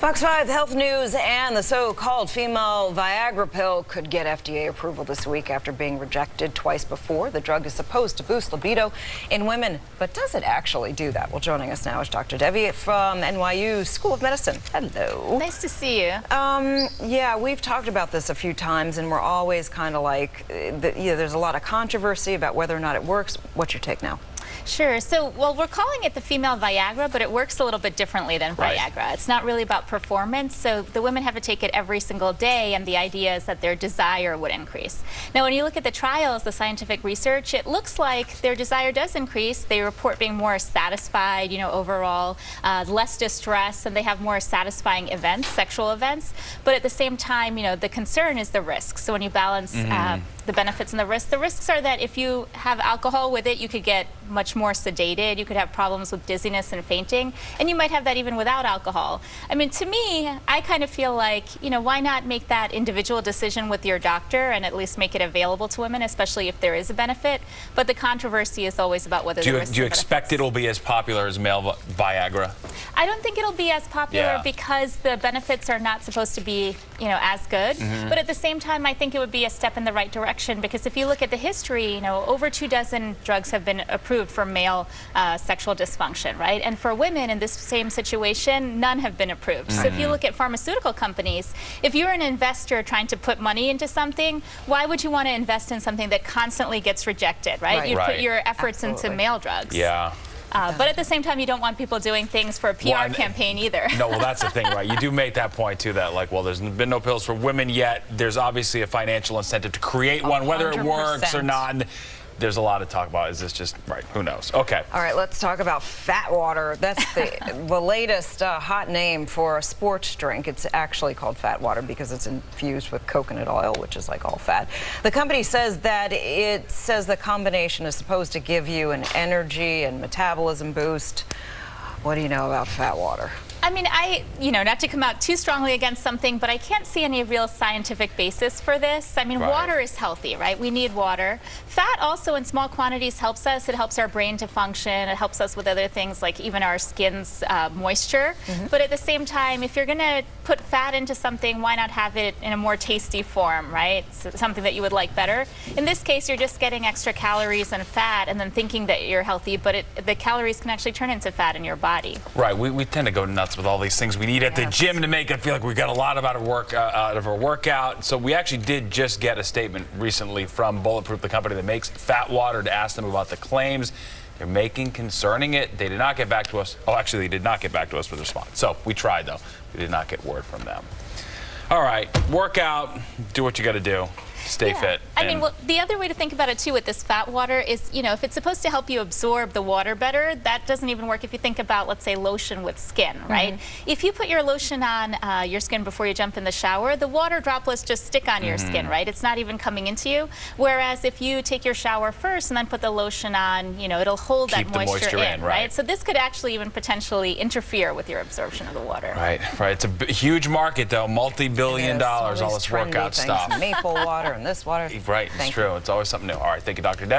Fox 5 Health News, and the so-called female Viagra pill could get FDA approval this week after being rejected twice before. The drug is supposed to boost libido in women, but does it actually do that? Well, joining us now is Dr. Devi from NYU School of Medicine. Hello. Nice to see you. Yeah, we've talked about this a few times, and we're always kind of like, there's a lot of controversy about whether or not it works. What's your take now? Sure. So, well, we're calling it the female Viagra, but it works a little bit differently than Viagra. Right. It's not really about performance, so the women have to take it every single day, and the idea is that their desire would increase. Now, when you look at the trials, the scientific research, it looks like their desire does increase. They report being more satisfied, overall, less distress, and they have more satisfying events, sexual events. But at the same time, the concern is the risks. So when you balance the benefits and the risks are that if you have alcohol with it, you could get much more sedated, you could have problems with dizziness and fainting, and you might have that even without alcohol. I mean, to me, I kind of feel like, why not make that individual decision with your doctor and at least make it available to women, especially if there is a benefit. But the controversy is always about whether the risks Do you expect it'll be as popular as male Viagra? I don't think it'll be as popular because the benefits are not supposed to be, as good. But at the same time, I think it would be a step in the right direction, because if you look at the history, over 24 drugs have been approved for male sexual dysfunction, right? And for women in this same situation, none have been approved. So if you look at pharmaceutical companies, if you're an investor trying to put money into something, why would you want to invest in something that constantly gets rejected, right? You put your efforts into male drugs. Yeah. But at the same time, you don't want people doing things for a PR campaign either. No, well, that's the thing, right? You do make that point, too, that, like, well, there's been no pills for women yet. There's obviously a financial incentive to create one, whether it works or not. And there's a lot to talk about. Is this just, right, who knows? Okay. All right, let's talk about fat water. That's the latest hot name for a sports drink. It's actually called fat water because it's infused with coconut oil, which is like all fat. The company says that the combination is supposed to give you an energy and metabolism boost. What do you know about fat water? I mean, not to come out too strongly against something, but I can't see any real scientific basis for this. I mean, water is healthy, right? We need water. Fat also in small quantities helps us. It helps our brain to function. It helps us with other things like even our skin's moisture. But at the same time, if you're going to put fat into something, why not have it in a more tasty form, right? So something that you would like better. In this case, you're just getting extra calories and fat and then thinking that you're healthy, but the calories can actually turn into fat in your body. Right. We tend to go nuts with all these things we need at the gym to make it feel like we got a lot out of our workout. So we actually did just get a statement recently from Bulletproof, the company that makes fat water, to ask them about the claims they're making concerning it. They did not get back to us. Oh, actually, they did not get back to us with a response. So we tried, though. We did not get word from them. All right, work out, do what you got to do. Stay fit. I mean, well, the other way to think about it, too, with this fat water is, if it's supposed to help you absorb the water better, that doesn't even work if you think about, let's say, lotion with skin, right? If you put your lotion on your skin before you jump in the shower, the water droplets just stick on your skin, right? It's not even coming into you. Whereas if you take your shower first and then put the lotion on, it'll hold that moisture in, right? So this could actually even potentially interfere with your absorption of the water. Right. It's a huge market, though, multi-billion dollars, all this workout stuff. Maple water and this water. Right, it's true. It's always something new. All right, thank you, Dr. Devi.